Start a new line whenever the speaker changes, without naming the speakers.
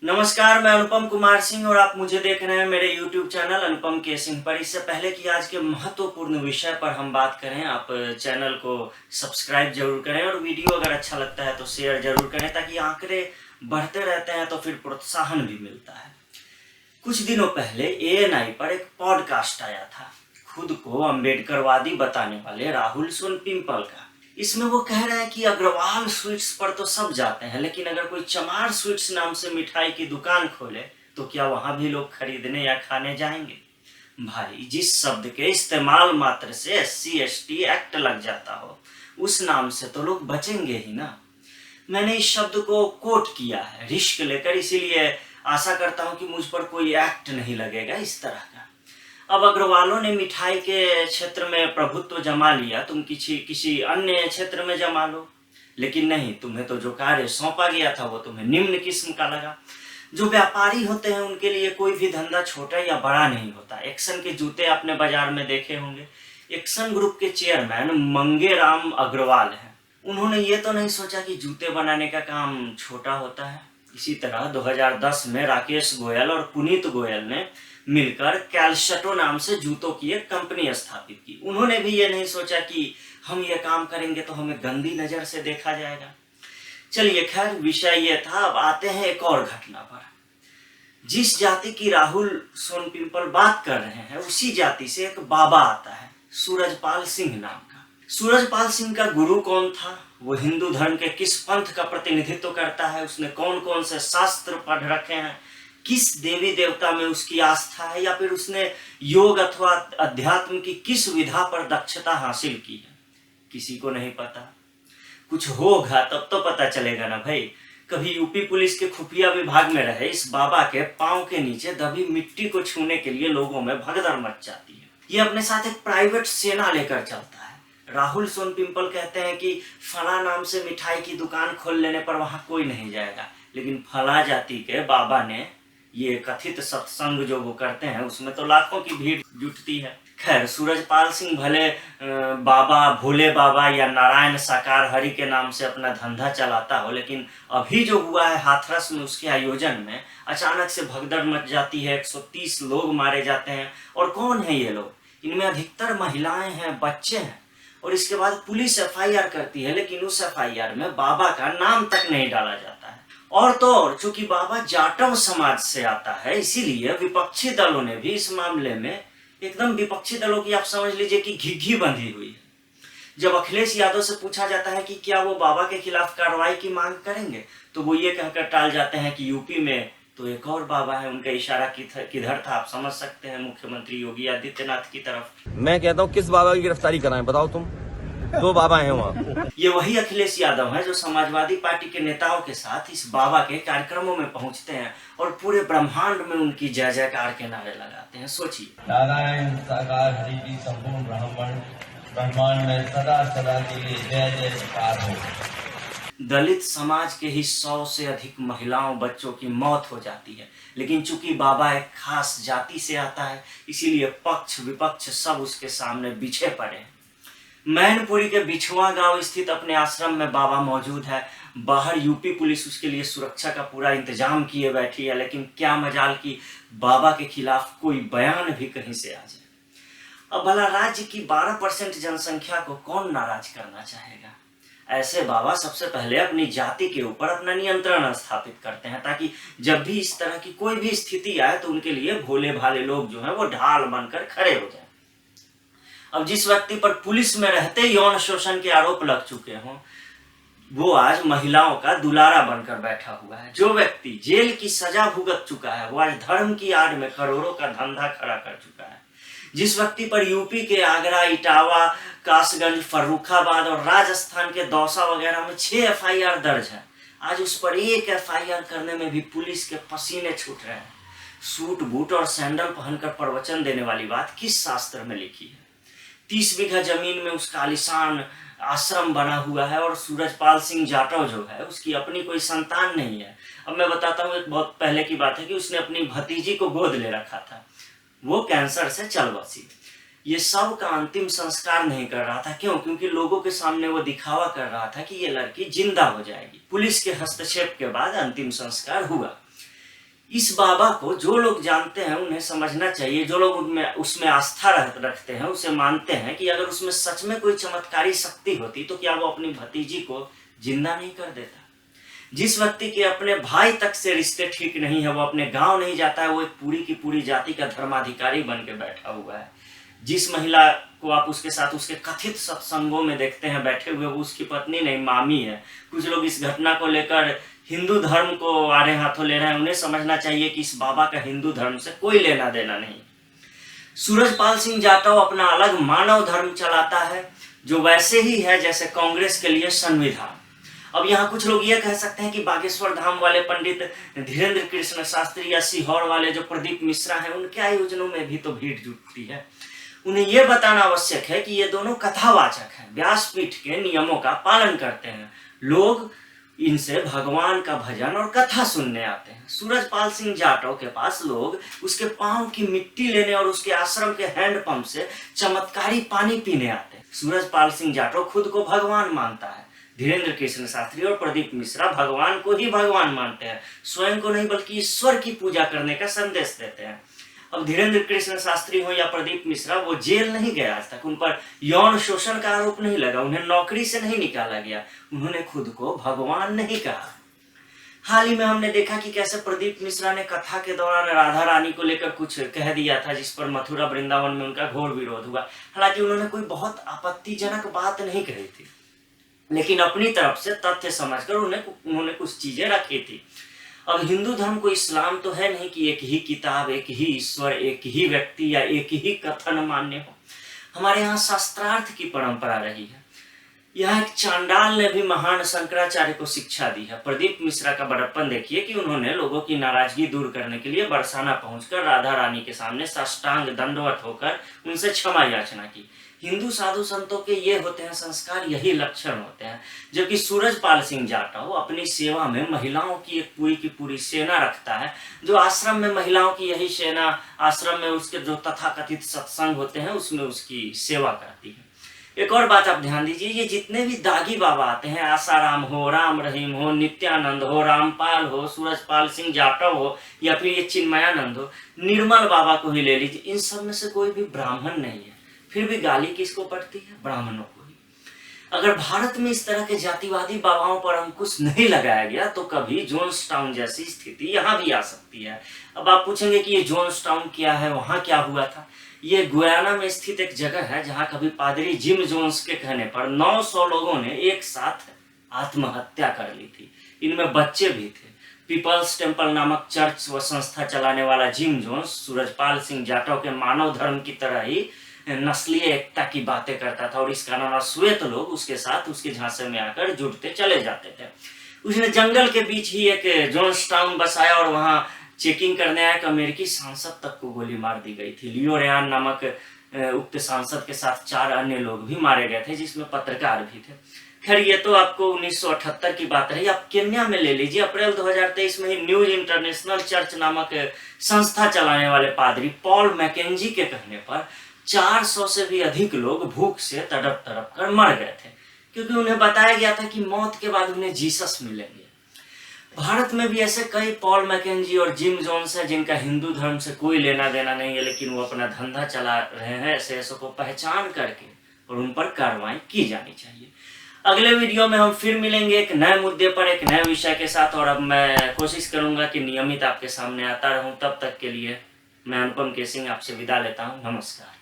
नमस्कार, मैं अनुपम कुमार सिंह और आप मुझे देख रहे हैं मेरे YouTube चैनल अनुपम के सिंह पर। इससे पहले कि आज के महत्वपूर्ण विषय पर हम बात करें, आप चैनल को सब्सक्राइब जरूर करें और वीडियो अगर अच्छा लगता है तो शेयर जरूर करें, ताकि आंकड़े बढ़ते रहते हैं तो फिर प्रोत्साहन भी मिलता है। कुछ दिनों पहले ANI पर एक पॉडकास्ट आया था, खुद को अम्बेडकरवादी बताने वाले राहुल सोनपिंपल का। इसमें वो कह रहे हैं कि अग्रवाल स्वीट्स पर तो सब जाते हैं, लेकिन अगर कोई चमार स्वीट्स नाम से मिठाई की दुकान खोले तो क्या वहां भी लोग खरीदने या खाने जाएंगे? भाई, जिस शब्द के इस्तेमाल मात्र से SC/ST एक्ट लग जाता हो, उस नाम से तो लोग बचेंगे ही ना। मैंने इस शब्द को कोट किया है रिस्क लेकर, इसीलिए आशा करता हूं कि मुझ पर कोई एक्ट नहीं लगेगा इस तरह का। अब अग्रवालों ने मिठाई के क्षेत्र में प्रभुत्व जमा लिया, तुम किसी अन्य क्षेत्र में जमा लो, लेकिन नहीं, तुम्हें तो जो कार्य सौंपा गया था वो तुम्हें निम्न किस्म का लगा। जो व्यापारी होते हैं उनके लिए कोई भी धंधा छोटा या बड़ा नहीं होता। एक्शन के जूते आपने बाजार में देखे होंगे। एक्शन ग्रुप के चेयरमैन मंगेराम अग्रवाल हैं। उन्होंने ये तो नहीं सोचा कि जूते बनाने का काम छोटा होता है। इसी तरह 2010 में राकेश गोयल और पुनीत गोयल ने मिलकर कैलशटो नाम से जूतों की एक कंपनी स्थापित की। उन्होंने भी ये नहीं सोचा कि हम ये काम करेंगे तो हमें गंदी नजर से देखा जाएगा। चलिए, खैर, विषय ये था। अब आते हैं एक और घटना पर। जिस जाति की राहुल सोनपिंपल बात कर रहे हैं, उसी जाति से एक बाबा आता है, सूरजपाल सिंह नाम का। सूरजपाल सिंह का गुरु कौन था, वो हिंदू धर्म के किस पंथ का प्रतिनिधित्व करता है, उसने कौन कौन से शास्त्र पढ़ रखे हैं, किस देवी देवता में उसकी आस्था है, या फिर उसने योग अथवा अध्यात्म की किस विधा पर दक्षता हासिल की है, किसी को नहीं पता। कुछ होगा तब तो पता चलेगा ना भाई। कभी यूपी पुलिस के खुफिया विभाग में रहे इस बाबा के पांव के नीचे दबी मिट्टी को छूने के लिए लोगों में भगदड़ मच जाती है। ये अपने साथ एक प्राइवेट सेना लेकर चलता है। राहुल सोनपिंपल कहते हैं कि फला नाम से मिठाई की दुकान खोल लेने पर वहां कोई नहीं जाएगा, लेकिन फला जाति के बाबा ने ये कथित सत्संग जो वो करते हैं उसमें तो लाखों की भीड़ जुटती है। खैर, सूरजपाल सिंह भले बाबा, भोले बाबा या नारायण साकार हरि के नाम से अपना धंधा चलाता हो, लेकिन अभी जो हुआ है हाथरस में, उसके आयोजन में अचानक से भगदड़ मच जाती है। 130 लोग मारे जाते हैं। और कौन है ये लोग? इनमें अधिकतर महिलाएं हैं, बच्चे हैं। और इसके बाद पुलिस FIR करती है, लेकिन उस FIR में बाबा का नाम तक नहीं डाला जाता है। और तो और, चूंकि बाबा जाटव समाज से आता है, इसीलिए विपक्षी दलों ने भी इस मामले में, एकदम विपक्षी दलों की आप समझ लीजिए कि घिघी बंधी हुई है। जब अखिलेश यादव से पूछा जाता है कि क्या वो बाबा के खिलाफ कार्रवाई की मांग करेंगे, तो वो ये कहकर टाल जाते हैं कि यूपी में तो एक और बाबा है। उनका इशारा किधर था आप समझ सकते हैं, मुख्यमंत्री योगी आदित्यनाथ की तरफ।
मैं कहता हूँ किस बाबा की गिरफ्तारी कराएं, बताओ तुम। 2 बाबा हैं वहाँ।
ये वही अखिलेश यादव हैं जो समाजवादी पार्टी के नेताओं के साथ इस बाबा के कार्यक्रमों में पहुंचते हैं और पूरे ब्रह्मांड में उनकी जय जयकार के नारे लगाते हैं। सोचिए,
नारायण साकार हरि की संपूर्ण ब्रह्मांड में सदा सदा के लिए जय जयकार हो।
दलित समाज के ही 100 से अधिक महिलाओं, बच्चों की मौत हो जाती है, लेकिन चूंकि बाबा एक खास जाति से आता है, इसीलिए पक्ष विपक्ष सब उसके सामने बिछे पड़े हैं। मैनपुरी के बिछुआ गांव स्थित अपने आश्रम में बाबा मौजूद है। बाहर यूपी पुलिस उसके लिए सुरक्षा का पूरा इंतजाम किए बैठी है, लेकिन क्या मजाल कि बाबा के खिलाफ कोई बयान भी कहीं से आ जाए। अब भला राज्य की 12% जनसंख्या को कौन नाराज करना चाहेगा? ऐसे बाबा सबसे पहले अपनी जाति के ऊपर अपना नियंत्रण स्थापित करते हैं, ताकि जब भी इस तरह की कोई भी स्थिति आए तो उनके लिए भोले भाले लोग जो हैं वो ढाल बनकर खड़े हो जाएं। अब जिस व्यक्ति पर पुलिस में रहते यौन शोषण के आरोप लग चुके हों, वो आज महिलाओं का दुलारा बनकर बैठा हुआ है। जो व्यक्ति जेल की सजा भुगत चुका है, वो आज धर्म की आड़ में करोड़ों का धंधा खड़ा कर चुका है। जिस व्यक्ति पर यूपी के आगरा, इटावा, कासगंज, फर्रुखाबाद और राजस्थान के दौसा वगैरह में 6 FIR दर्ज है, आज उस पर 1 FIR करने में भी पुलिस के पसीने छूट रहे हैं। सूट बूट और सैंडल पहनकर प्रवचन देने वाली बात किस शास्त्र में लिखी है? 30 बीघा जमीन में उसका आलीशान आश्रम बना हुआ है, और सूरजपाल सिंह जाटव जो है उसकी अपनी कोई संतान नहीं है। अब मैं बताता हूँ, एक बहुत पहले की बात है कि उसने अपनी भतीजी को गोद ले रखा था, वो कैंसर से चल बसी। ये सब का अंतिम संस्कार नहीं कर रहा था। क्यों? क्योंकि लोगों के सामने वो दिखावा कर रहा था कि ये लड़की जिंदा हो जाएगी। पुलिस के हस्तक्षेप के बाद अंतिम संस्कार हुआ। इस बाबा को जो लोग जानते हैं उन्हें समझना चाहिए, जो लोग उसमें आस्था रखते हैं, उसे मानते हैं कि अगर उसमें सच में कोई चमत्कारी शक्ति होती तो क्या वो अपनी भतीजी को जिंदा नहीं कर देता। जिस व्यक्ति के अपने भाई तक से रिश्ते ठीक नहीं है, वो अपने गांव नहीं जाता है, वो एक पूरी की पूरी जाति का धर्माधिकारी बन के बैठा हुआ है। जिस महिला को आप उसके साथ उसके कथित सत्संगों में देखते हैं बैठे हुए, वो उसकी पत्नी नहीं मामी है। कुछ लोग इस घटना को लेकर हिंदू धर्म को आड़े हाथों ले रहे हैं। उन्हें समझना चाहिए कि इस बाबा का हिंदू धर्म से कोई लेना देना नहीं। सूरजपाल सिंह जाटव अपना अलग मानव धर्म चलाता है, जो वैसे ही है जैसे कांग्रेस के लिए संविधान। अब यहाँ कुछ लोग ये कह सकते हैं कि बागेश्वर धाम वाले पंडित धीरेन्द्र कृष्ण शास्त्री या सीहोर वाले जो प्रदीप मिश्रा हैं, उनके आयोजनों में भी तो भीड़ जुटती है। उन्हें यह बताना आवश्यक है कि ये दोनों कथावाचक हैं, व्यासपीठ के नियमों का पालन करते हैं। लोग इनसे भगवान का भजन और कथा सुनने आते हैं। सूरजपाल सिंह जाटव के पास लोग उसके पांव की मिट्टी लेने और उसके आश्रम के हैंडपंप से चमत्कारी पानी पीने आते हैं। सूरजपाल सिंह जाटव खुद को भगवान मानता है। धीरेन्द्र कृष्ण शास्त्री और प्रदीप मिश्रा भगवान को ही भगवान मानते हैं, स्वयं को नहीं बल्कि ईश्वर की पूजा करने का संदेश देते हैं। अब धीरेन्द्र कृष्ण शास्त्री हो या प्रदीप मिश्रा, वो जेल नहीं गए आज तक, उन पर यौन शोषण का आरोप नहीं लगा, उन्हें नौकरी से नहीं निकाला गया, उन्होंने खुद को भगवान नहीं कहा। हाल ही में हमने देखा कि कैसे प्रदीप मिश्रा ने कथा के दौरान राधा रानी को लेकर कुछ कह दिया था, जिस पर मथुरा वृंदावन में उनका घोर विरोध हुआ। हालांकि उन्होंने कोई बहुत आपत्तिजनक बात नहीं कही थी, लेकिन अपनी तरफ से तथ्य समझकर उन्होंने कुछ चीजें रखी थी। अब हिंदू धर्म को इस्लाम तो है नहीं कि एक ही किताब, एक ही ईश्वर, एक ही व्यक्ति या एक ही कथन मान्य हो। हमारे यहाँ शास्त्रार्थ की परंपरा रही है। यहाँ एक चांडाल ने भी महान शंकराचार्य को शिक्षा दी है। प्रदीप मिश्रा का बड़प्पन देखिए कि उन्होंने लोगों की नाराजगी दूर करने के लिए बरसाना पहुंचकर राधा रानी के सामने साष्टांग दंडवत होकर उनसे क्षमा याचना की। हिंदू साधु संतों के ये होते हैं संस्कार, यही लक्षण होते हैं। जबकि सूरजपाल सिंह जाटव अपनी सेवा में महिलाओं की एक पूरी की पूरी सेना रखता है, जो आश्रम में महिलाओं की यही सेना, आश्रम में उसके जो तथाकथित सत्संग होते हैं उसमें उसकी सेवा करती है। एक और बात आप ध्यान दीजिए, ये जितने भी दागी बाबा आते हैं, आसाराम हो, राम रहीम हो, नित्यानंद हो, रामपाल हो, सूरजपाल सिंह जाटव हो या फिर ये चिन्मयानंद हो, निर्मल बाबा को ही ले लीजिए, इन सब में से कोई भी ब्राह्मण नहीं है। फिर भी गाली किसको पड़ती है? ब्राह्मणों को ही। अगर भारत में इस तरह के जातिवादी बाबाओं पर अंकुश नहीं लगाया गया तो कभी जोन्सटाउन जैसी स्थिति यहाँ भी आ सकती है। अब आप पूछेंगे कि ये जोन्सटाउन क्या है, वहां क्या हुआ था? ये गुयाना में स्थित एक जगह है जहां कभी पादरी जिम जोन्स के कहने पर 900 लोगों ने एक साथ आत्महत्या कर ली थी। इनमें बच्चे भी थे। पीपल्स टेम्पल नामक चर्च व संस्था चलाने वाला जिम जोन्स सूरजपाल सिंह जाटव के मानव धर्म की तरह ही नस्लीय एकता की बातें करता था और इस कारण अश्वेत लोग उसके साथ उसके झांसे में आकर जुटते चले जाते थे। उसने जंगल के बीच ही एक जोन्सटाउन बसाया और वहां चेकिंग करने आया एक अमेरिकी सांसद तक को गोली मार दी गई थी। लियो रेयान नामक उक्त सांसद के साथ 4 अन्य लोग भी मारे गए थे, जिसमें पत्रकार भी थे। खैर ये तो आपको 1978 की बात रही। आप केन्या में ले लीजिए, अप्रैल 2023 में ही न्यूज इंटरनेशनल चर्च नामक संस्था चलाने वाले पादरी पॉल मैकेंजी के कहने पर 400 से भी अधिक लोग भूख से तड़प तड़प कर मर गए थे, क्योंकि उन्हें बताया गया था कि मौत के बाद उन्हें जीसस मिलेंगे। भारत में भी ऐसे कई पॉल मैकेंजी और जिम जोन्स हैं जिनका हिंदू धर्म से कोई लेना देना नहीं है, लेकिन वो अपना धंधा चला रहे हैं। ऐसे को पहचान करके और उन पर कार्रवाई की जानी चाहिए। अगले वीडियो में हम फिर मिलेंगे एक नए मुद्दे पर, एक नए विषय के साथ। और अब मैं कोशिश करूंगा कि नियमित आपके सामने आता रहूं। तब तक के लिए मैं अनुपम केसिंग आपसे विदा लेता हूं। नमस्कार।